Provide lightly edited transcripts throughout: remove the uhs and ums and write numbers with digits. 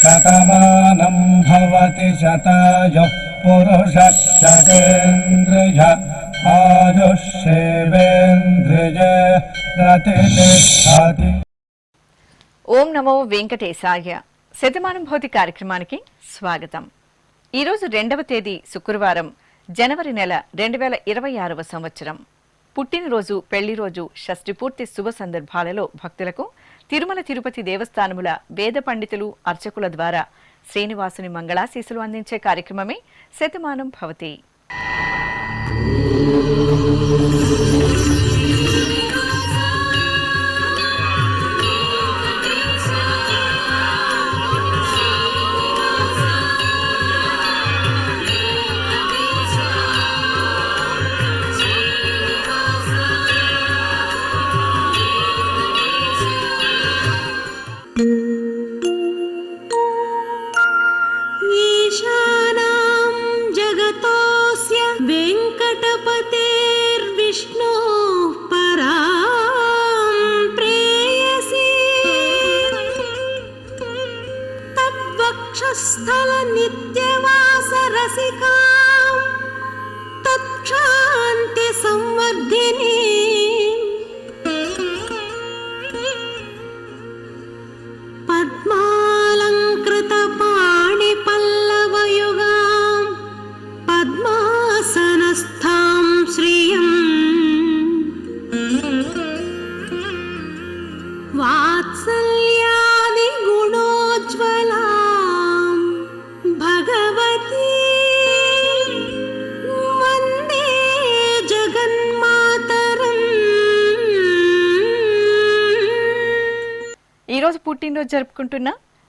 శతమానం భవతి శతాయుః పురుషः శతేంద్రియ ఆయుష్యేవేంద్రియ ప్రతిష్ఠతి. ఓం నమో వెంకటేశాయ. శతమానం భవతి కార్యక్రమానికి స్వాగతం. ఈరోజు 2వ తేదీ శుక్రవారం, జనవరి నెల 2026వ సంవత్సరం. పుట్టినరోజు, పెళ్లిరోజు, షష్ఠి పూర్తి శుభ సందర్భాలలో భక్తులకు తిరుమల తిరుపతి దేవస్థానముల వేద పండితులు, అర్చకుల ద్వారా శ్రీనివాసుని మంగళాశీసులు అందించే కార్యక్రమమే శతమానం భవతి. स्थल नित्यवास रसिकां तत्क्षान्ति संवर्धिनी पद्मालंकृत पाणि पल्लवयुगां पद्मासनस्थां श्रियं वात्सल्यादि गुणोज्ज्वला ఈరోజు పుట్టినరోజు జరుపుకుంటున్న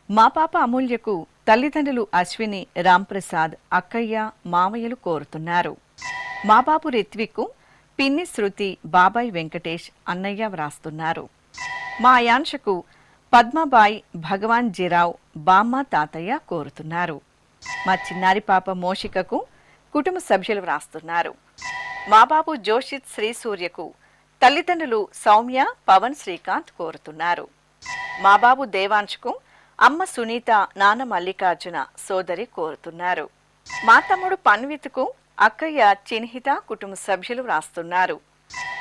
మా పాప అమూల్యకు తల్లిదండ్రులు అశ్విని, రాంప్రసాద్, అక్కయ్య, మామయ్యలు కోరుతున్నారు. మా బాబు రిత్విక్, పిన్ని శృతి, బాబాయ్ వెంకటేష్, అన్నయ్య వ్రాస్తున్నారు. మా అయాంషకు పద్మబాయ్, భగవాన్ జిరావ్, బామ్మ, తాతయ్య కోరుతున్నారు. మా చిన్నారి పాప మోషికకు కుటుంబ సభ్యులు వ్రాస్తున్నారు. మా బాబు జోషిత్ శ్రీ సూర్యకు తల్లిదండ్రులు సౌమ్య, పవన్, శ్రీకాంత్ కోరుతున్నారు. మా బాబు దేవాంశ్కు అమ్మ సునీత, నాన్న మల్లికార్జున, సోదరి కోరుతున్నారు. మా తమ్ముడు పన్విత్కు అక్కయ్య చిన్హిత, కుటుంబ సభ్యులు వ్రాస్తున్నారు.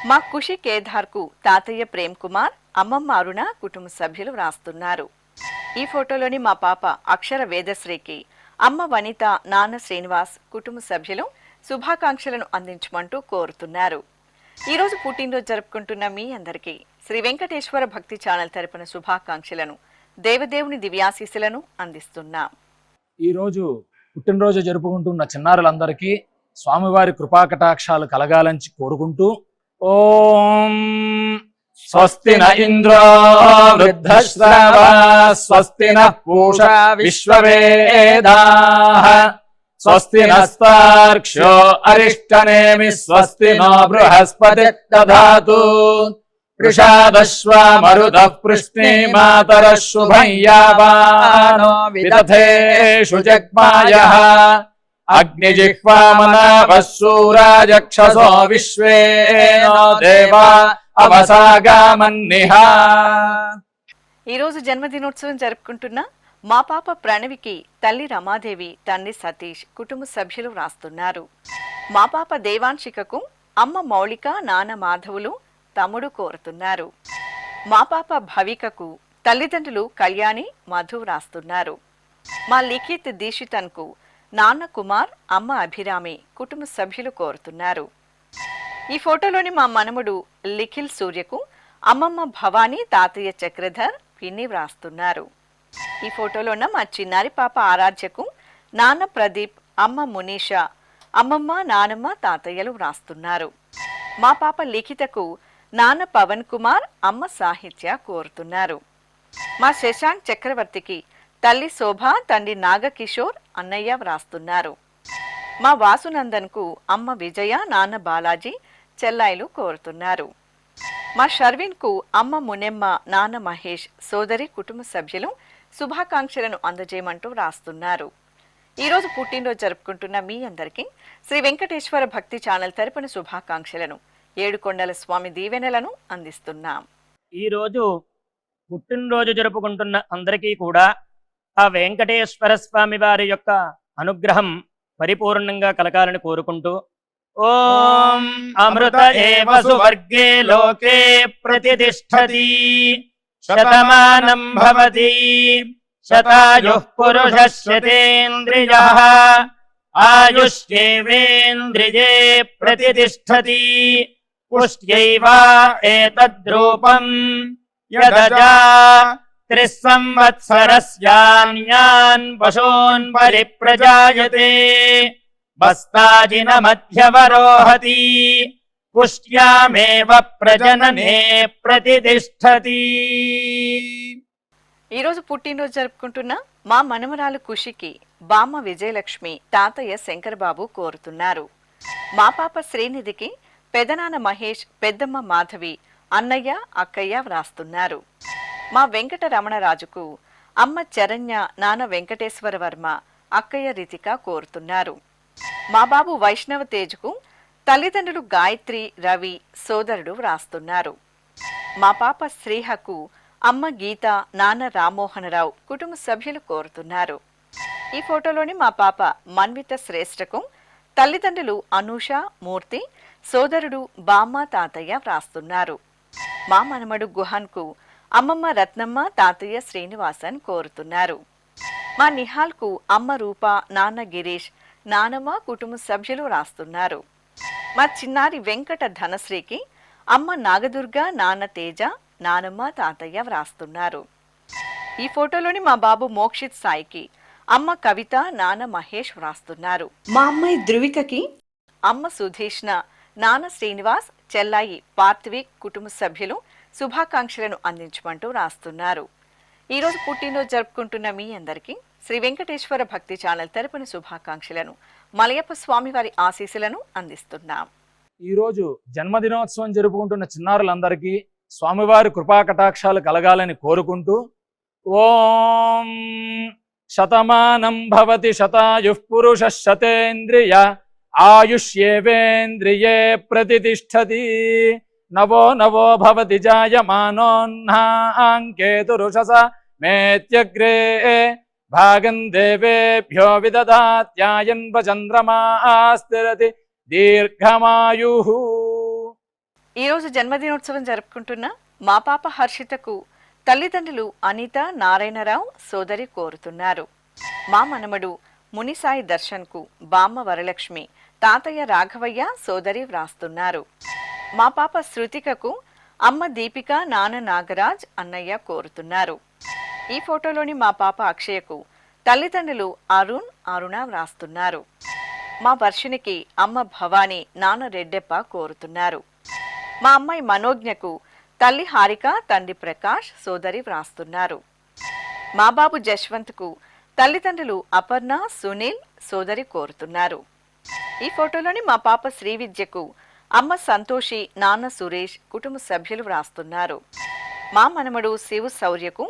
మా ఖుషి కేదార్కు తాతయ్య ప్రేమ్ కుమార్, అమ్మమ్మ అరుణ, కుటుంబ సభ్యులు వ్రాస్తున్నారు. ఈ ఫోటోలోని మా పాప అక్షర వేదశ్రీకి అమ్మ వనిత, నాన్న శ్రీనివాస్, కుటుంబ సభ్యులు శుభాకాంక్షలను అందించమంటూ కోరుతున్నారు. ఈరోజు పుట్టినరోజు జరుపుకుంటున్న మీ అందరికీ శ్రీ వెంకటేశ్వర భక్తి ఛానల్ తరపున శుభాకాంక్షలను, దేవదేవుని దివ్యాశీస్సులను అందిస్తున్నాం. ఈరోజు పుట్టినరోజు జరుపుకుంటున్న చిన్నారులందరికీ స్వామివారి కృపాకటాక్షాలు కలగాలని కోరుకుంటూ, ఓం స్వస్తి న ఇంద్రో వృద్ధశ్రవా స్వస్తి న పూషా విశ్వవేదాః స్వస్తి నస్తార్క్ష్యో అరిష్టనేమి స్వస్తి నో బృహస్పతి దధాతు వృషాదశ్వా మరుతః పృష్ణే మాతరః శుభం యావానో విదథేషు జగ్మాయః అగ్నిజిహ్వామనాభः శూరాజక్షసో విశ్వేనో దేవా అవసాగామన్నిహ. ఈరోజు జన్మదినోత్సవం జరుపుకుంటున్న మా పాప ప్రణవికి తల్లి రమాదేవి, తండ్రి సతీష్, కుటుంబ సభ్యులు వ్రాస్తున్నారు. మా పాప దేవాంశికకు అమ్మ మౌళిక, నాన్న మాధవులు, తమ్ముడు కోరుతున్నారు. మా పాప భవికకు తల్లిదండ్రులు కళ్యాణి, మధు వ్రాస్తున్నారు. మా లిఖిత్ దీక్షితన్కు నాన్న కుమార్, అమ్మ అభిరామి, కుటుంబ సభ్యులు కోరుతున్నారు. ఈ ఫోటోలోని మా మనముడు లిఖిల్ సూర్యకు అమ్మమ్మ భవానీ, తాతయ్య చక్రధర్, పిన్ని వ్రాస్తున్నారు. ఈ ఫోటోలోన మా చిన్నారి పాప ఆరాధ్యకు నాన్న ప్రదీప్, అమ్మ మునీష, అమ్మమ్మ, నానమ్మ, తాతయ్యలు వ్రాస్తున్నారు. మా పాప లిఖితకు నాన్న పవన్ కుమార్, అమ్మ సాహిత్య కోరుతున్నారు. మా శశాంక్ చక్రవర్తికి తల్లి శోభ, తండ్రి నాగకిషోర్, అన్నయ్య వ్రాస్తున్నారు. మా వాసునందన్కు అమ్మ విజయ, నాన్న బాలాజీ, చెల్లాయిలు కోరుతున్నారు. మా షర్విన్కు అమ్మ మునెమ్మ, నాన్న మహేష్, సోదరి, కుటుంబ సభ్యులు శుభాకాంక్షలను అందజేయమంటూ వ్రాస్తున్నారు. ఈరోజు పుట్టినరోజు జరుపుకుంటున్న మీ అందరికీ శ్రీ వెంకటేశ్వర భక్తి ఛానల్ తరపున శుభాకాంక్షలను, ఏడుకొండల స్వామి దీవెనలను అందిస్తున్నాం. ఈరోజు పుట్టినరోజు జరుపుకుంటున్న అందరికీ కూడా ఆ వెంకటేశ్వర స్వామి వారి యొక్క అనుగ్రహం పరిపూర్ణంగా కలగాలని కోరుకుంటూ ఓం అమృత ఏవ సువర్గే లోకే ప్రతిష్ఠతి శతమానం భవతి శతాయుః పురుషः శతేంద్రియః ఆయుష్యేవేంద్రియే ప్రతిష్ఠతి పుష్ట్యైవ ఏతద్రూపం యదజా 3 సంవత్సరస్యాన్యాన్ పశూన్ పరిప్రజాయతే బస్తాజిన మధ్యవరోహతి పుష్ట్యామేవ ప్రజననే ప్రతిష్ఠతి. ఈరోజు పుట్టినరోజు జరుపుకుంటున్న మా మనమరాలు ఖుషికి బామ్మ విజయలక్ష్మి, తాతయ్య శంకరబాబు కోరుతున్నారు. మా పాప శ్రీనిధికి పెదనాన్న మహేష్, పెద్దమ్మ మాధవి, అన్నయ్య, అక్కయ్య వ్రాస్తున్నారు. మా వెంకట రమణరాజుకు అమ్మ చరణ్య, నాన్న వెంకటేశ్వర వర్మ, అక్కయ్య రితిక కోరుతున్నారు. మా బాబు వైష్ణవ తేజ్కు తల్లిదండ్రులు గాయత్రి, రవి, సోదరుడు వ్రాస్తున్నారు. మా పాప శ్రీహకు అమ్మ గీత, నాన్న రామ్మోహనరావు, కుటుంబ సభ్యులు కోరుతున్నారు. ఈ ఫోటోలోని మా పాప మన్విత శ్రేష్టకు తల్లిదండ్రులు అనూష, మూర్తి, సోదరుడు బామ్మ, తాతయ్య వ్రాస్తున్నారు. మా మనమడు గుహన్కు అమ్మమ్మ రత్నమ్మ, తాతయ్య శ్రీనివాసన్ కోరుతున్నారు. మా నిహాల్కు అమ్మ రూప, నాన్న గిరీష్, నానమ్మ, కుటుంబ సభ్యులు రాస్తున్నారు. మా చిన్నారి వెంకట ధనశ్రీకి అమ్మ నాగదుర్గ, నాన్న తేజ, నానమ్మ, తాతయ్య వ్రాస్తున్నారు. ఈ ఫోటోలోని మా బాబు మోక్షిత్ సాయికి అమ్మ కవిత, నాన్న మహేష్ వ్రాస్తున్నారు. మా అమ్మాయి ధృవికకి అమ్మ సుధీష్ణ, నాన్న శ్రీనివాస్, చెల్లాయి పార్థివిక్, కుటుంబ సభ్యులు శుభాకాంక్షలను అందించమంటూ రాస్తున్నారు. ఈరోజు పుట్టినరోజు జరుపుకుంటున్న మీ అందరికీ శ్రీ వెంకటేశ్వర భక్తి ఛానల్ తరపున శుభాకాంక్షలను, మలయప్ప స్వామి వారి ఆశీస్సులను అందిస్తున్నాం. ఈరోజు జన్మదినోత్సవం జరుపుకుంటున్న చిన్నారులందరికీ స్వామివారి కృపా కటాక్షాలు కలగాలని కోరుకుంటూ ఓం శతమానం భవతి శతాయుః పురుషः శతేంద్రియ ఆయుష్యేవేంద్రియే ప్రతిష్ఠతి నవో నవో భవతి జాయమానోన్హాంకేతురుషస మేత్యగ్రే భాగం దేవేభ్యో విదదాత్యాయన్వ చంద్రమాస్థిరతి దీర్ఘమాయుః. ఈరోజు జన్మదినోత్సవం జరుపుకుంటున్న మా పాప హర్షితకు తల్లిదండ్రులు అనిత, నారాయణరావు, సోదరి కోరుతున్నారు. మా మనమడు మునిసాయి దర్శన్కు బామ్మ వరలక్ష్మి, తాతయ్య రాఘవయ్య, సోదరి వ్రాస్తున్నారు. మా పాప శృతికకు అమ్మ దీపిక, నాన్న నాగరాజ్, అన్నయ్య కోరుతున్నారు. ఈ ఫోటోలోని మా పాప అక్షయకు తల్లిదండ్రులు అరుణ్, అరుణ వ్రాస్తున్నారు. మా వర్షినికి అమ్మ భవానీ, నాన్న రెడ్డెప్ప కోరుతున్నారు. మా అమ్మాయి మనోజ్ఞకు తల్లి హారిక, తండ్రి ప్రకాష్, సోదరి వ్రాస్తున్నారు. మా బాబు జశ్వంత్కు తల్లిదండ్రులు అపర్ణ, సునీల్, సోదరి కోరుతున్నారు. ఈ ఫోటోలోని మా పాప శ్రీవిద్యకు అమ్మ సంతోషి, నాన్న సురేష్, కుటుంబ సభ్యులు వ్రాస్తున్నారు. మా మనమడు శివు శౌర్యకు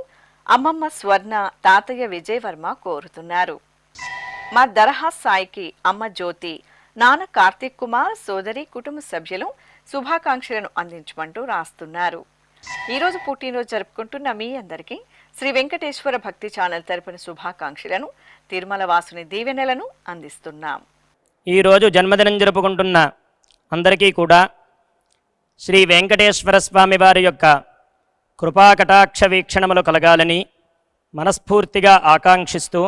అమ్మమ్మ స్వర్ణ, తాతయ్య విజయవర్మ కోరుతున్నారు. మా దరహా సాయికి అమ్మ జ్యోతి, నాన్న కార్తీక్ కుమార్, సోదరి, కుటుంబ సభ్యులు శుభాకాంక్షలను అందించమంటూ రాస్తున్నారు. ఈరోజు పుట్టినరోజు జరుపుకుంటున్న మీ అందరికీ శ్రీ వెంకటేశ్వర భక్తి ఛానల్ తరపున శుభాకాంక్షలను, తిరుమల వాసుని దీవెనలను అందిస్తున్నాం. ఈరోజు జన్మదినం జరుపుకుంటున్న అందరికీ కూడా శ్రీ వెంకటేశ్వర స్వామి వారి యొక్క కృపాకటాక్ష వీక్షణములు కలగాలని మనస్ఫూర్తిగా ఆకాంక్షిస్తూ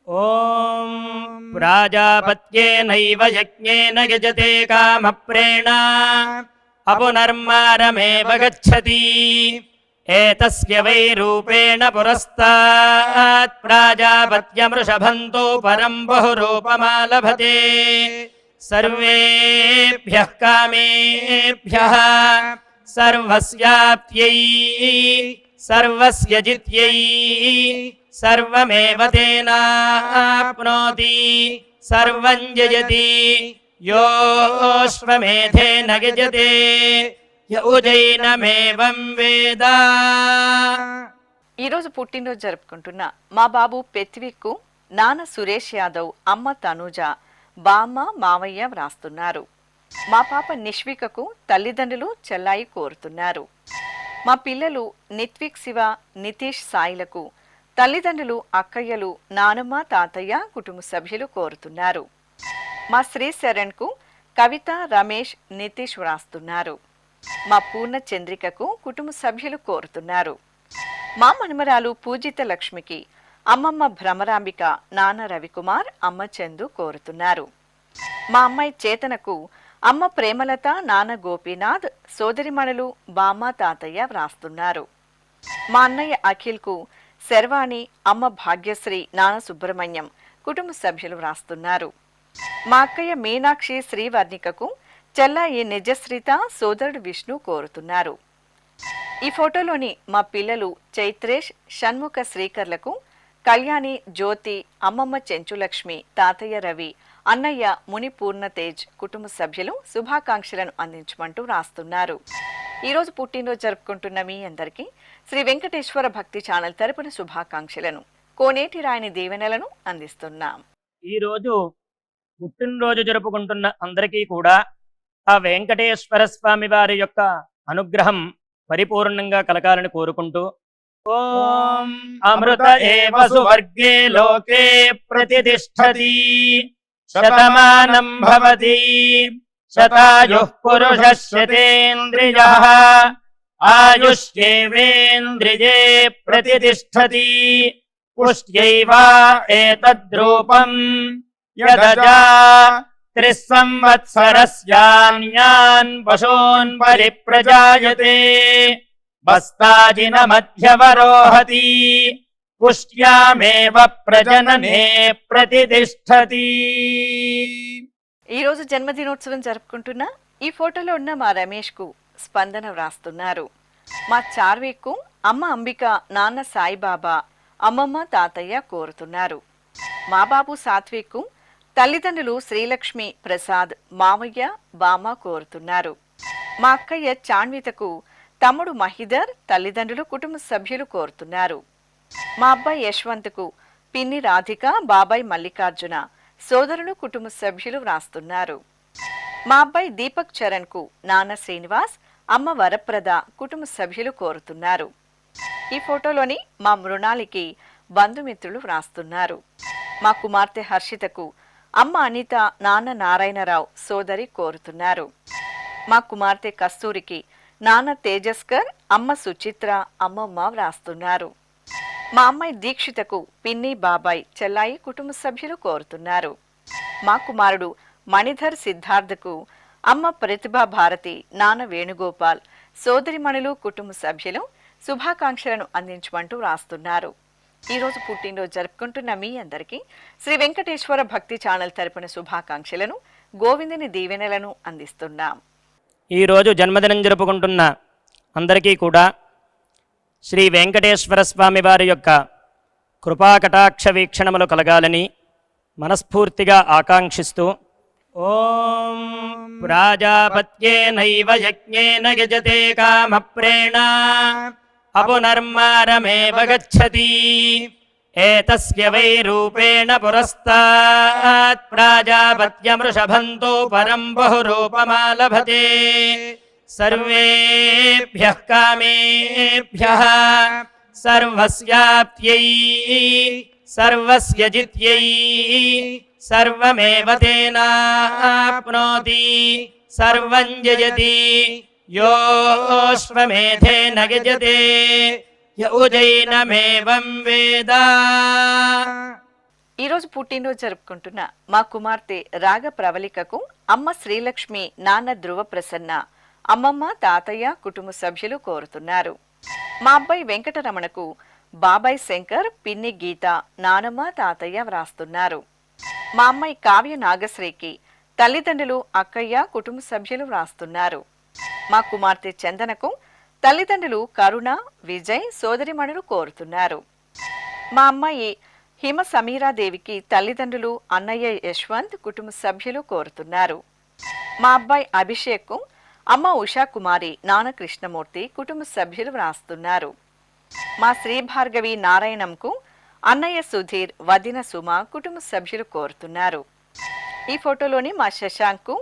ఓం ప్రాజాపత్యేనైవ యజ్ఞేన యజతే కామప్రేణ అపునర్మారమేవ గచ్చతి ఏతస్య వై రూపేణ పురస్తాత్ ప్రాజాపత్యమృషభంతో పరం బహురూపమాలభతే సర్వేభ్యః కామేభ్యః సర్వస్యాప్త్యై సర్వస్య జిత్యై సర్వమేవ తేనాప్నోతి సర్వం జయతి యోశ్వమేధేన యజతే యౌజైనమేవం వేద. ఈరోజు పుట్టినరోజు జరుపుకుంటున్న మా బాబు పెత్విక్కు నాన్న సురేష్ యాదవ్, అమ్మ తనూజ, బామ్మ, మావయ్య వ్రాస్తున్నారు. మా పాప నిష్వికకు తల్లిదండ్రులు చెల్లాయి కోరుతున్నారు. మా పిల్లలు నిత్విక్ శివ, నితీష్ సాయిలకు తల్లిదండ్రులు, అక్కయ్యలు, నానమ్మ, తాతయ్య, కుటుంబ సభ్యులు కోరుతున్నారు. మా శ్రీ శరణ్కు కవిత, రమేష్, నితీష్ వ్రాస్తున్నారు. మా పూర్ణ చంద్రికకు కుటుంబ సభ్యులు కోరుతున్నారు. మా మనమరాలు పూజిత లక్ష్మికి అమ్మమ్మ భ్రమరాంబిక, నాన్న రవికుమార్, అమ్మ చందు కోరుతున్నారు. మా అమ్మాయి చేతనకు అమ్మ ప్రేమలత, నాన్న గోపీనాథ్, సోదరిమణులు, బామ్మ, తాతయ్య వ్రాస్తున్నారు. మా అన్నయ్య అఖిల్కు శర్వాణి, అమ్మ భాగ్యశ్రీ, నాన్న సుబ్రహ్మణ్యం, కుటుంబ సభ్యులు వ్రాస్తున్నారు. మా అక్కయ్య మీనాక్షి శ్రీవర్ణికకు చెల్లాయి నిజశ్రీత, సోదరుడు విష్ణు కోరుతున్నారు. ఈ ఫోటోలోని మా పిల్లలు చైత్రేష్, షణ్ముఖ శ్రీకర్లకు కళ్యాణి, జ్యోతి, అమ్మమ్మ చెంచులక్ష్మి, తాతయ్య రవి, అన్నయ్య ముని పూర్ణతేజ్, కుటుంబ సభ్యులు శుభాకాంక్షలను అందించమంటూ రాస్తున్నారు. ఈరోజు పుట్టినరోజు జరుపుకుంటున్న మీ అందరికీ శ్రీ వెంకటేశ్వర భక్తి ఛానల్ తరపున శుభాకాంక్షలను, కోనేటి రాయని దీవెనలను అందిస్తున్నాం. ఈరోజు పుట్టినరోజు జరుపుకుంటున్న అందరికీ కూడా ఆ వెంకటేశ్వర స్వామి వారి యొక్క అనుగ్రహం పరిపూర్ణంగా కలగాలని కోరుకుంటూ, ఓం అమృత ఏవ సువర్గే లోకే ప్రతిష్ఠతి శతమానం భవతి శతాయుః పురుషः శతేంద్రియః ఆయుష్యేవేంద్రియే ప్రతిష్ఠతి పుష్ట్యైవ ఏతద్రూపం యదజా త్రిస్సంవత్సరస్యాన్యాన్ పశూన్ పరిప్రజాయతే బస్తాజిన మధ్యవరోహతి పుష్ట్యామేవ ప్రజననే ప్రతిష్ఠతి. ఈరోజు జన్మదినోత్సవం జరుపుకుంటున్న ఈ ఫోటోలో ఉన్న మా రమేష్కు స్పందన వ్రాస్తున్నారు. మా చార్విక్కు అమ్మ అంబిక, నాన్న సాయిబాబా, అమ్మమ్మ, తాతయ్య కోరుతున్నారు. మా బాబు సాత్విక్కు తల్లిదండ్రులు శ్రీలక్ష్మి, ప్రసాద్, మామయ్య, బామ్మ కోరుతున్నారు. మా అక్కయ్య చాన్వితకు తమ్ముడు మహిదర్, తల్లిదండ్రులు, కుటుంబ సభ్యులు కోరుతున్నారు. మా అబ్బాయి యశ్వంత్కు పిన్ని రాధిక, బాబాయ్ మల్లికార్జున, సోదరులు, కుటుంబ సభ్యులు వ్రాస్తున్నారు. మా అబ్బాయి దీపక్ చరణ్కు నాన్న శ్రీనివాస్, అమ్మ వరప్రద, కుటుంబ సభ్యులు కోరుతున్నారు. ఈ ఫోటోలోని మా మృణాలికి బంధుమిత్రులు వ్రాస్తున్నారు. మా కుమార్తె హర్షితకు అమ్మ అనిత, నాన్న నారాయణరావు, సోదరి కోరుతున్నారు. మా కుమార్తె కస్తూరికి నాన్న తేజస్కర్, అమ్మ సుచిత్ర, అమ్మమ్మ వ్రాస్తున్నారు. మా అమ్మాయి దీక్షితకు పిన్ని, బాబాయ్, చెల్లాయి, కుటుంబ సభ్యులు కోరుతున్నారు. మా కుమారుడు మణిధర్ సిద్ధార్థకు అమ్మ ప్రతిభా భారతి, నాన్న వేణుగోపాల్, సోదరిమణులు, కుటుంబ సభ్యులు శుభాకాంక్షలను అందించమంటూ రాస్తున్నారు. ఈరోజు పుట్టినరోజు జరుపుకుంటున్న మీ అందరికీ శ్రీ వెంకటేశ్వర భక్తి ఛానల్ తరపున శుభాకాంక్షలను, గోవిందుని దీవెనలను అందిస్తున్నాం. ఈరోజు జన్మదినం జరుపుకుంటున్న అందరికీ కూడా శ్రీ వెంకటేశ్వర స్వామి వారి యొక్క కృపాకటాక్ష వీక్షణములు కలగాలని మనస్ఫూర్తిగా ఆకాంక్షిస్తూ, ఓం ప్రాజాపత్యేనైవ యజ్ఞేన యజతే కామప్రేణ అపునర్మారమేవ గచ్చతి ఏతస్య వై రూపేణ పురస్తాత్ ప్రాజాపత్యమృషభంతో పరం బహురూపమాలభతే సర్వేభ్యః కామేభ్యః సర్వస్యాప్త్యై సర్వస్య జిత్యై సర్వమేవ తేనాప్నోతి సర్వం జయతి యోశ్వమేధేన యజతే యౌజైనమేవం వేద. ఈరోజు పుట్టినరోజు జరుపుకుంటున్న మా కుమార్తె రాగ ప్రవళికకు అమ్మ శ్రీలక్ష్మి, నాన్న ధ్రువ ప్రసన్న, అమ్మమ్మ, తాతయ్య, కుటుంబ సభ్యులు కోరుతున్నారు. మా అబ్బాయి వెంకటరమణకు బాబాయ్ శంకర్, పిన్ని గీత, నానమ్మ, తాతయ్య వ్రాస్తున్నారు. మా అమ్మాయి కావ్య నాగశ్రీకి తల్లిదండ్రులు, అక్కయ్య, కుటుంబ సభ్యులు వ్రాస్తున్నారు. మా కుమార్తె చందనకు తల్లిదండ్రులు కరుణ, విజయ్, సోదరిమణులు కోరుతున్నారు. మా అమ్మాయి హిమ సమీరాదేవికి తల్లిదండ్రులు, అన్నయ్య యశ్వంత్, కుటుంబ సభ్యులు కోరుతున్నారు. మా అబ్బాయి అభిషేక్కు అమ్మ ఉషా కుమారి, నాన్న కృష్ణమూర్తి, కుటుంబ సభ్యులు వ్రాస్తున్నారు. మా శ్రీ భార్గవి నారాయణంకు అన్నయ్య సుధీర్, వదిన సుమ, కుటుంబ సభ్యులు కోరుతున్నారు. ఈ ఫోటోలోని మా శశాంక్కు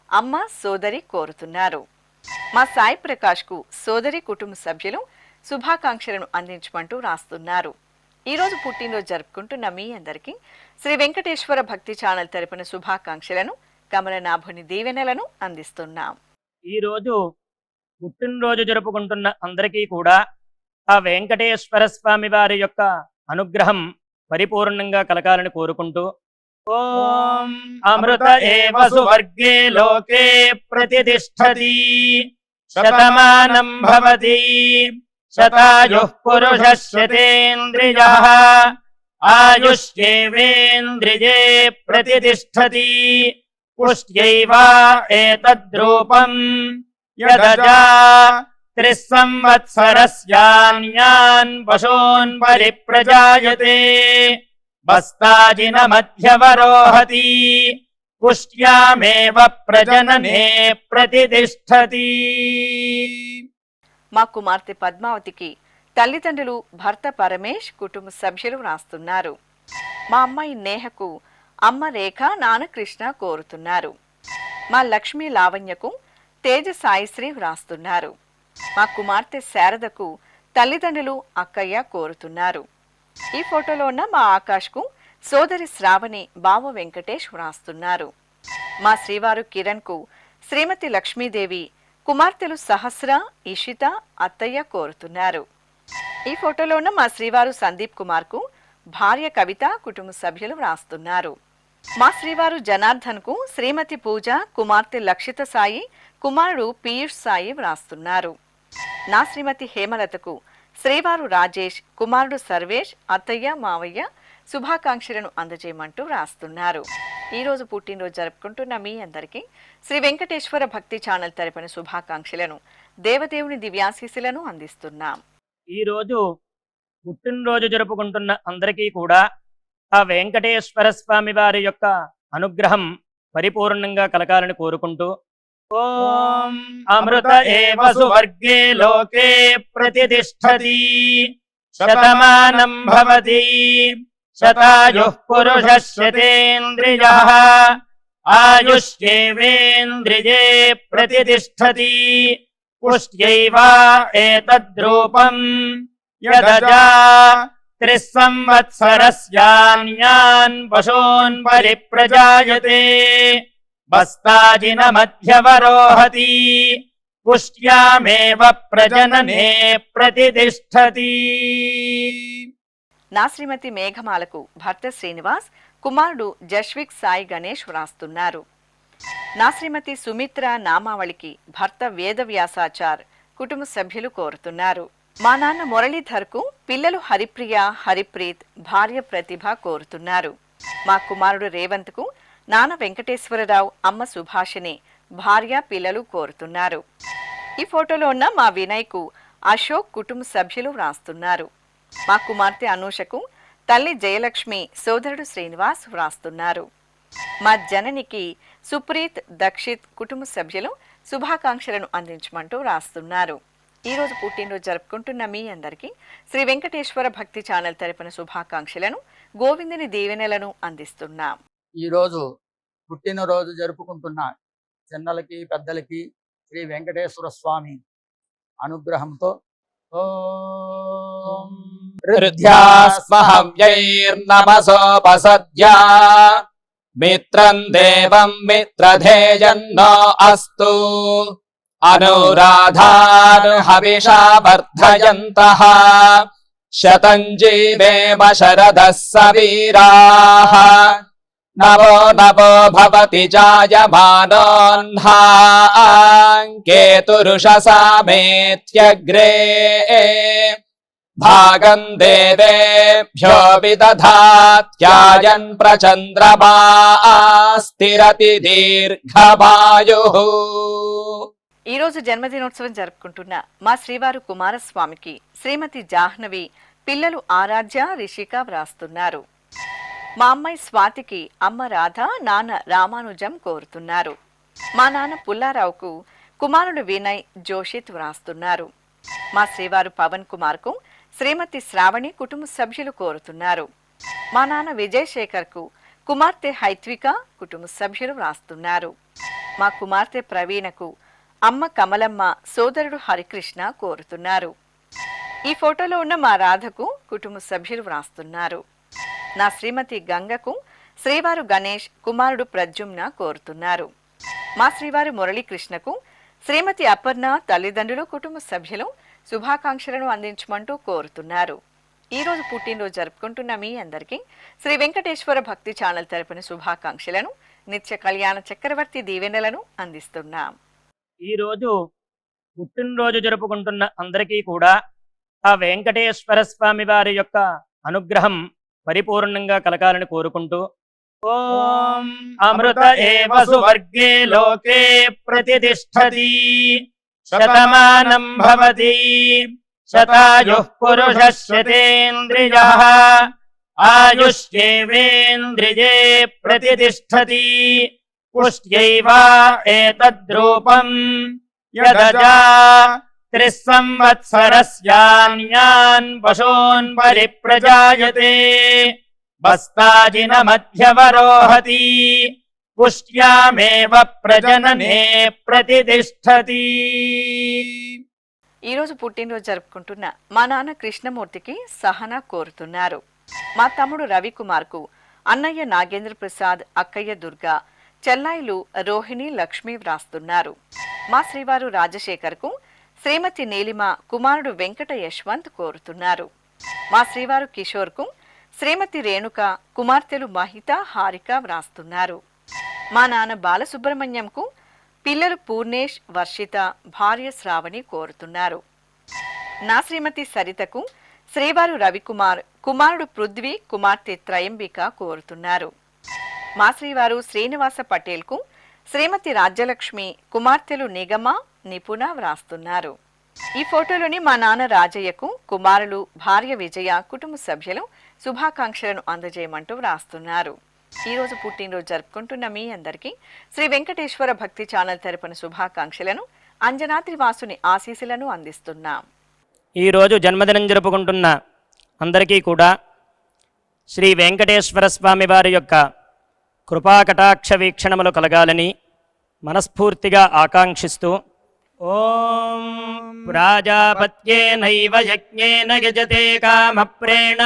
అమ్మ సోదరి కోరుతున్నారు. మా సాయి ప్రకాష్కు సోదరి కుటుంబ సభ్యులు శుభాకాంక్షలను అందించమంటూ రాస్తున్నారు. ఈరోజు పుట్టినరోజు జరుపుకుంటున్న మీ అందరికీ శ్రీ వెంకటేశ్వర భక్తి ఛానల్ తరపున శుభాకాంక్షలను, కమలనాభుని దీవెనలను అందిస్తున్నాం. ఈరోజు పుట్టినరోజు జరుపుకుంటున్న అందరికీ కూడా ఆ వెంకటేశ్వర స్వామి వారి యొక్క అనుగ్రహం పరిపూర్ణంగా కలగాలని కోరుకుంటూ ఓం అమృత ఏవ సువర్గే లోకే ప్రతిష్ఠతి శతమానం భవతి శతాయుః పురుషः శతేంద్రియః ఆయుష్యేవేంద్రియే ప్రతిష్ఠతి పుష్ట్యైవ ఏతద్రూపం యదజా త్రిస్సంవత్సరస్యాన్యాన్ పశూన్ పరిప్రజాయతే బస్తాజిన మధ్యవరోహతి పుష్ట్యామేవ ప్రజననే ప్రతిష్ఠతి. మా కుమార్తె పద్మావతికి తల్లిదండ్రులు భర్త పరమేష్ కుటుంబ సభ్యులు రాస్తున్నారు. మా అమ్మాయి నేహకు అమ్మ రేఖ నాన్న కృష్ణ కోరుతున్నారు. మా లక్ష్మీ లావణ్యకు తేజ సాయిశ్రీ వ్రాస్తున్నారు. మా కుమార్తె శారదకు తల్లిదండ్రులు అక్కయ్య కోరుతున్నారు. ఈ ఫోటోలో ఉన్న మా ఆకాష్కు సోదరి శ్రావణి బావ వెంకటేష్ వ్రాస్తున్నారు. మా శ్రీవారు కిరణ్కు శ్రీమతి లక్ష్మీదేవి, కుమార్తెలు సహస్ర, ఇషిత, అత్తయ్య కోరుతున్నారు. ఈ ఫోటోలో ఉన్న మా శ్రీవారు సందీప్ కుమార్కు భార్య కవిత కుటుంబ సభ్యులు వ్రాస్తున్నారు. మా శ్రీవారు జనార్దన్కు శ్రీమతి పూజ, కుమార్తె లక్షిత సాయి, కుమారుడు పీయూష్ సాయి వ్రాస్తున్నారు. నా శ్రీమతి హేమలతకు శ్రీవారు రాజేష్, కుమారుడు సర్వేష్, అత్తయ్య మావయ్య శుభాకాంక్షలను అందజేయమంటూ రాస్తున్నారు. ఈరోజు పుట్టినరోజు జరుపుకుంటున్న మీ అందరికీ శ్రీ వెంకటేశ్వర భక్తి ఛానల్ తరపున శుభాకాంక్షలను, దేవదేవుని దివ్యాశీస్సులను అందిస్తున్నాం. ఈరోజు పుట్టినరోజు జరుపుకుంటున్న అందరికీ కూడా ఆ వెంకటేశ్వర స్వామి వారి యొక్క అనుగ్రహం పరిపూర్ణంగా కలగాలని కోరుకుంటూ ఓం అమృత ఏవ సువర్గే లోకే ప్రతిష్ఠతి శతమానం భవతి శతాయుః పురుషः శతేంద్రియః ఆయుష్యేవేంద్రియే ప్రతిష్ఠతి పుష్ట్యైవ ఏతద్రూపం యదజా త్రిస్సంవత్సరస్యాన్యాన్ పశూన్ పరిప్రజాయతే బస్తాజిన మధ్యవరోహతి పుష్ట్యామేవ ప్రజననే ప్రతిష్ఠతి. నా శ్రీమతి మేఘమాలకు భర్త శ్రీనివాస్, కుమారుడు జశ్విక్ సాయి గణేష్ వ్రాస్తున్నారు. నా శ్రీమతి సుమిత్ర నామావళికి భర్త వేదవ్యాసాచార్ కుటుంబ సభ్యులు కోరుతున్నారు. మా నాన్న మురళీధర్కు పిల్లలు హరిప్రియ, హరిప్రీత్, భార్య ప్రతిభ కోరుతున్నారు. మా కుమారుడు రేవంత్కు నాన్న వెంకటేశ్వరరావు, అమ్మ సుభాషిణి, భార్య పిల్లలు కోరుతున్నారు. ఈ ఫోటోలో ఉన్న మా వినయ్కు అశోక్ కుటుంబ సభ్యులు వ్రాస్తున్నారు. మా కుమార్తె అనూషకు తల్లి జయలక్ష్మి, సోదరుడు శ్రీనివాస్ వ్రాస్తున్నారు. మా జననికి సుప్రీత్, దక్షిత్ కుటుంబ సభ్యులు శుభాకాంక్షలను అందించమంటూ రాస్తున్నారు. ఈరోజు పుట్టినరోజు జరుపుకుంటున్న మీ అందరికీ శ్రీ వెంకటేశ్వర భక్తి ఛానల్ తరపున శుభాకాంక్షలను, గోవిందుని దీవెనలను అందిస్తున్నాం. ఈరోజు పుట్టినరోజు జరుపుకుంటున్న చిన్నలకి పెద్దలకి శ్రీ వెంకటేశ్వర స్వామి అనుగ్రహంతో ఓం హృద్యాస్మహవ్యైర్నమసోపసద్యా మిత్రం దేవం మిత్రధేయన్నో అస్తు అనురాధానుహవిషా వర్ధయంతః శతం జీవేమ శరదః సవీరాః నవో నవో భవతి జాయమానోన్హాంకేతురుషసామేత్యగ్రే భాగం దేవేభ్యో విదధాత్యాయన్ ప్రచంద్రమాస్థిరతి దీర్ఘమాయుః. ఈరోజు జన్మదినోత్సవం జరుపుకుంటున్న మా శ్రీవారు కుమారస్వామికి శ్రీమతి జాహ్నవి, పిల్లలు ఆరాధ్య, రిషిక వ్రాస్తున్నారు. మా అమ్మాయి స్వాతికి అమ్మ రాధ, నాన్న రామానుజం కోరుతున్నారు. మా నాన్న పుల్లారావుకు కుమారుడు వినయ్, జోషిత్ వ్రాస్తున్నారు. మా శ్రీవారు పవన్ కుమార్కు శ్రీమతి శ్రావణి కుటుంబ సభ్యులు కోరుతున్నారు. మా నాన్న విజయ్ శేఖర్కు కుమార్తె హైత్విక కుటుంబ సభ్యులు వ్రాస్తున్నారు. మా కుమార్తె ప్రవీణకు అమ్మ కమలమ్మ, సోదరుడు హరికృష్ణ కోరుతున్నారు. ఈ ఫోటోలో ఉన్న మా రాధకు కుటుంబ సభ్యులు వ్రాస్తున్నారు. నా శ్రీమతి గంగకు శ్రీవారు గణేష్, కుమారుడు ప్రద్యుమ్న కోరుతున్నారు. మా శ్రీవారు మురళీకృష్ణకు శ్రీమతి అపర్ణ, తల్లిదండ్రులు, కుటుంబ సభ్యులు శుభాకాంక్షలను అందించమంటూ కోరుతున్నారు. ఈ రోజు పుట్టినరోజు జరుపుకుంటున్న మీ అందరికీ శ్రీ వెంకటేశ్వర భక్తి ఛానల్ తరపున శుభాకాంక్షలను, నిత్య కళ్యాణ చక్రవర్తి దీవెనలను అందిస్తున్నాం. ఈ రోజు పుట్టినరోజు జరుపుకుంటున్న అందరికీ కూడా ఆ వెంకటేశ్వర స్వామి వారి యొక్క అనుగ్రహం పరిపూర్ణంగా కలగాలని కోరుకుంటూ, ఓం అమృత ఏవ సువర్గే లోకే ప్రతిష్ఠతి శతమానం భవతి శతాయుః పురుషः శతేంద్రియః ఆయుష్యేవేంద్రియే ప్రతిష్ఠతి పుష్ట్యైవ ఏతద్రూపం యదజా త్రిస్సంవత్సరస్యాన్యాన్ పశూన్ పరిప్రజాయతే బస్తాజిన మధ్యవరోహతి పుష్ట్యామేవ ప్రజననే ప్రతిష్ఠతి. ఈరోజు పుట్టినరోజు జరుపుకుంటున్న మా నాన్న కృష్ణమూర్తికి సహన కోరుతున్నారు. మా తమ్ముడు రవికుమార్కు అన్నయ్య నాగేంద్ర ప్రసాద్, అక్కయ్య దుర్గా, చెల్లాయిలు రోహిణి, లక్ష్మి వ్రాస్తున్నారు. మా శ్రీవారు రాజశేఖర్కు శ్రీమతి నీలిమ, కుమారుడు వెంకట యశ్వంత్ కోరుతున్నారు. మా శ్రీవారు కిషోర్కు శ్రీమతి రేణుక, కుమార్తెలు మహిత, హారిక వ్రాస్తున్నారు. మా నాన్న బాలసుబ్రహ్మణ్యంకు పిల్లలు పూర్ణేష్, వర్షిత, భార్య శ్రావణి కోరుతున్నారు. నా శ్రీమతి సరితకు శ్రీవారు రవికుమార్, కుమారుడు పృథ్వీ, కుమార్తె త్రయంబిక కోరుతున్నారు. మా శ్రీవారు శ్రీనివాస పటేల్కు శ్రీమతి రాజ్యలక్ష్మి, కుమార్తెలు నిగమ, నిపుణ వ్రాస్తున్నారు. ఈ ఫోటోలోని మా నాన్న రాజయ్యకు కుమారులు, భార్య విజయ, కుటుంబ సభ్యులు శుభాకాంక్షలను అందజేయమంటూ వ్రాస్తున్నారు. ఈ రోజు పుట్టినరోజు జరుపుకుంటున్న మీ అందరికీ శ్రీ వెంకటేశ్వర భక్తి ఛానల్ తరపున శుభాకాంక్షలను, అంజనాద్రి వాసుని ఆశీస్సులను అందిస్తున్నాం. ఈరోజు జన్మదినం జరుపుకుంటున్న అందరికీ కూడా శ్రీ వెంకటేశ్వర స్వామి వారి యొక్క కృపాకటాక్ష వీక్షణములు కలగాలని మనస్ఫూర్తిగా ఆకాంక్షిస్తూ, ఓం ప్రాజాపత్యేనైవ యజ్ఞేన యజతే కామప్రేణ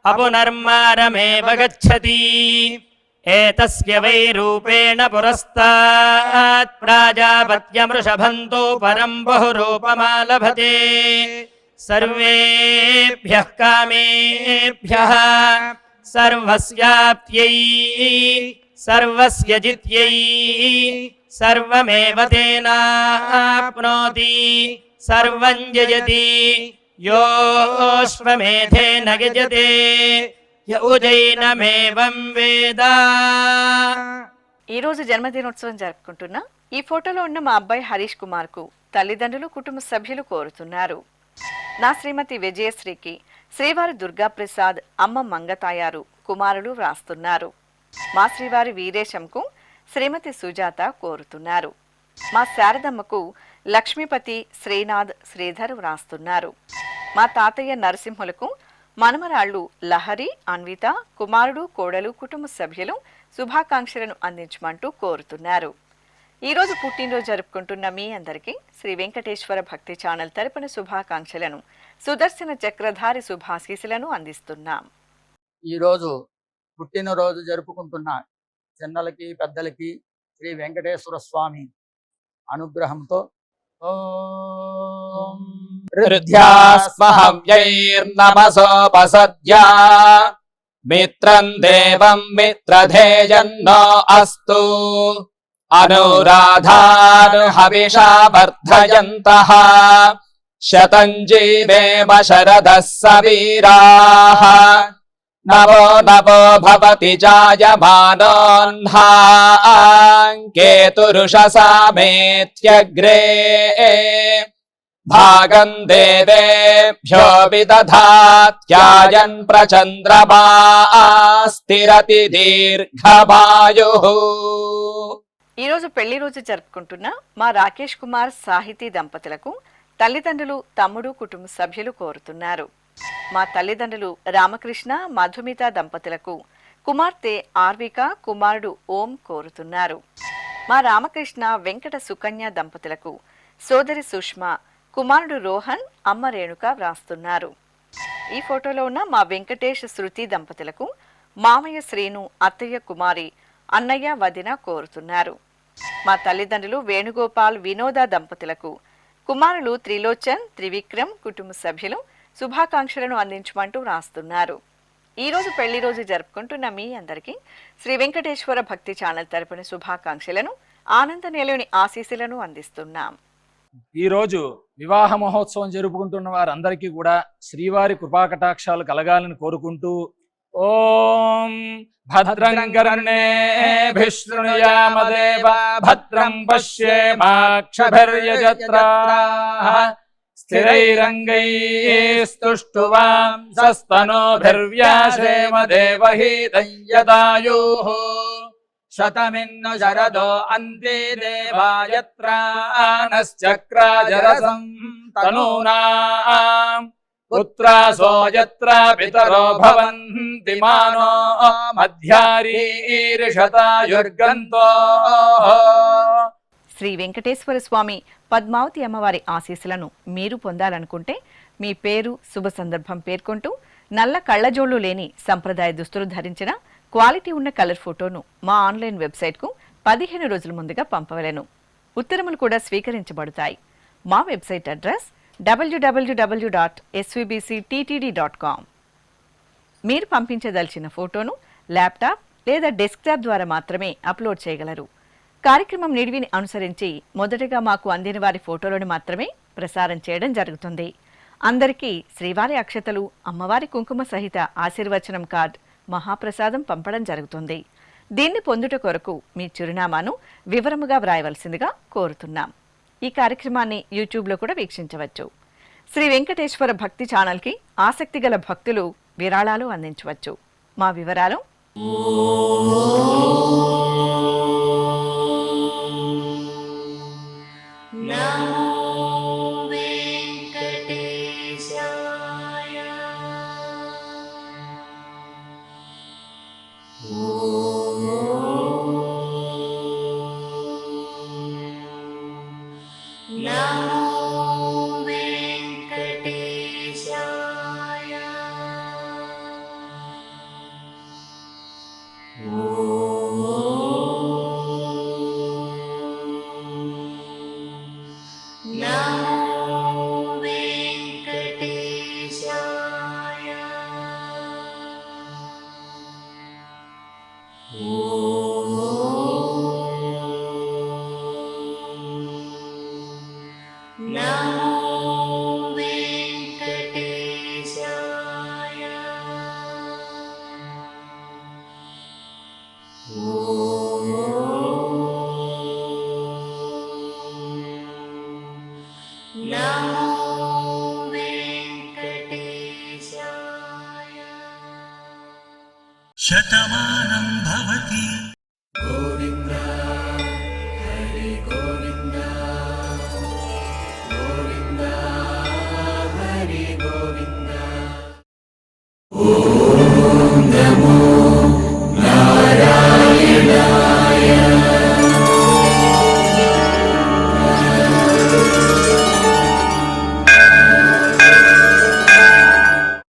అపునర్మారమేవ గచ్చతి ఏతస్య వై రూపేణ పురస్తాత్ ప్రాజాపత్యమృషభంతో పరం బహురూపమాలభతే సర్వేభ్యః కామేభ్యః సర్వస్యాప్త్యై సర్వస్య జిత్యై సర్వమేవ తేనాప్నోతి సర్వం జయతి యోశ్వమేధేన యజతే యౌజైనమేవం వేద. ఈరోజు జన్మదినోత్సవం జరుపుకుంటున్న ఈ ఫోటోలో ఉన్న మా అబ్బాయి హరీష్ కుమార్కు తల్లిదండ్రులు, కుటుంబ సభ్యులు కోరుతున్నారు. నా శ్రీమతి విజయశ్రీకి శ్రీవారి దుర్గాప్రసాద్, అమ్మ మంగతాయారు, కుమారులు వ్రాస్తున్నారు. మా శ్రీవారి వీరేశంకు శ్రీమతి సుజాత కోరుతున్నారు. మా శారదమ్మకు లక్ష్మీపతి, శ్రీనాథ్, శ్రీధర్ వ్రాస్తున్నారు. మా తాతయ్య నరసింహులకు మనమరాళ్లు లహరి, అన్విత, కుమారుడు, కోడలు, కుటుంబ సభ్యులు శుభాకాంక్షలను అందించమంటూ కోరుతున్నారు. ఈరోజు పుట్టినరోజు జరుపుకుంటున్న మీ అందరికీ శ్రీ వెంకటేశ్వర భక్తి ఛానల్ తరపున శుభాకాంక్షలను, సుదర్శన చక్రధారి శుభాశీసులను అందిస్తున్నాం. ఈరోజు పుట్టినరోజు జరుపుకుంటున్న చిన్నలకి, పెద్దలకి శ్రీ వెంకటేశ్వర స్వామి అనుగ్రహంతో ఓం హృద్యాస్మహవ్యైర్నమసోపసద్యా మిత్రం దేవం మిత్రధేయన్నో అస్తు అనురాధాన్ హవిషా వర్ధయంతః శతం జీవేమ శరదః సవీరాః నవో నవో భవతి జాయమానోన్హాం కేతురుషసామేత్యగ్రే భాగం దేవేభ్యో విదధాత్యాయన్ ప్రచంద్రమా స్థిరతి దీర్ఘమాయుః. ఈరోజు పెళ్లి రోజు జరుపుకుంటున్న మా రాకేష్ కుమార్, సాహితీ దంపతులకు తల్లిదండ్రులు, తమ్ముడు, కుటుంబ సభ్యులు కోరుతున్నారు. మా తల్లిదండ్రులు రామకృష్ణ, మధుమిత దంపతులకు కుమార్తె ఆర్విక, కుమారుడు ఓం కోరుతున్నారు. మా రామకృష్ణ వెంకట సుకన్య దంపతులకు సోదరి సుష్మ, కుమారుడు రోహన్, అమ్మ రేణుక వ్రాస్తున్నారు. ఈ ఫోటోలో ఉన్న మా వెంకటేష్ శృతి దంపతులకు మామయ్య శ్రీను, అత్తయ్య కుమారి, అన్నయ్య వదిన కోరుతున్నారు. మా తల్లిదండ్రులు వేణుగోపాల్, వినోద దంపతులకు కుమారులు త్రిలోచన్, త్రివిక్రమ్, కుటుంబ సభ్యులు శుభాకాంక్షలను అందించమంటూ వ్రాస్తున్నారు. ఈరోజు పెళ్లి రోజు జరుపుకుంటున్న మీ అందరికీ శ్రీ వెంకటేశ్వర భక్తి ఛానల్ తరపున శుభాకాంక్షలను, ఆనంద నిలయుని ఆశీస్సులను అందిస్తున్నాం. ఈరోజు వివాహ మహోత్సవం జరుపుకుంటున్న వారందరికీ కూడా శ్రీవారి కృపాకటాక్షాలు కలగాలని కోరుకుంటూ ఓం భద్రం కర్ణేభిః శృణుయామదేవ భద్రం పశ్యేమాక్షభిర్యజత్రాః స్థిరైరంగైస్తుష్టువాంసస్తనోభిర్వ్యాసేమ దేవహీతం యదాయుః శతమిన్ను శరదో అంతే దేవాయత్రానశ్చక్రాజరసం తనూనాం పుత్రాసో యత్ర పితరో భవంతి మానో మధ్యారీర్షతాయుర్గంతో. శ్రీ వెంకటేశ్వర స్వామి, పద్మావతి అమ్మవారి ఆశీస్సులను మీరు పొందాలనుకుంటే మీ పేరు, శుభ సందర్భం పేర్కొంటూ నల్ల కళ్ళజోళ్లు లేని సంప్రదాయ దుస్తులు ధరించిన క్వాలిటీ ఉన్న కలర్ ఫోటోను మా ఆన్లైన్ వెబ్సైట్కు 15 రోజుల ముందుగా పంపవలెను. ఉత్తరములు కూడా స్వీకరించబడతాయి. మా వెబ్సైట్ అడ్రస్ www.svbcttd.com. మీరు పంపించదలిచిన ఫోటోను ల్యాప్టాప్ లేదా డెస్క్టాప్ ద్వారా మాత్రమే అప్లోడ్ చేయగలరు. కార్యక్రమం నిడివిని అనుసరించి మొదటగా మాకు అందిన వారి ఫోటోలను మాత్రమే ప్రసారం చేయడం జరుగుతుంది. అందరికీ శ్రీవారి అక్షతలు, అమ్మవారి కుంకుమ సహిత ఆశీర్వచనం కార్డ్, మహాప్రసాదం పంపడం జరుగుతుంది. దీన్ని పొందుట కొరకు మీ చిరునామాను వివరముగా వ్రాయవలసిందిగా కోరుతున్నాం. ఈ కార్యక్రమాన్ని యూట్యూబ్లో కూడా వీక్షించవచ్చు. శ్రీ వెంకటేశ్వర భక్తి ఛానల్కి ఆసక్తి గల భక్తులు విరాళాలు అందించవచ్చు. మా వివరాలు: శతమానం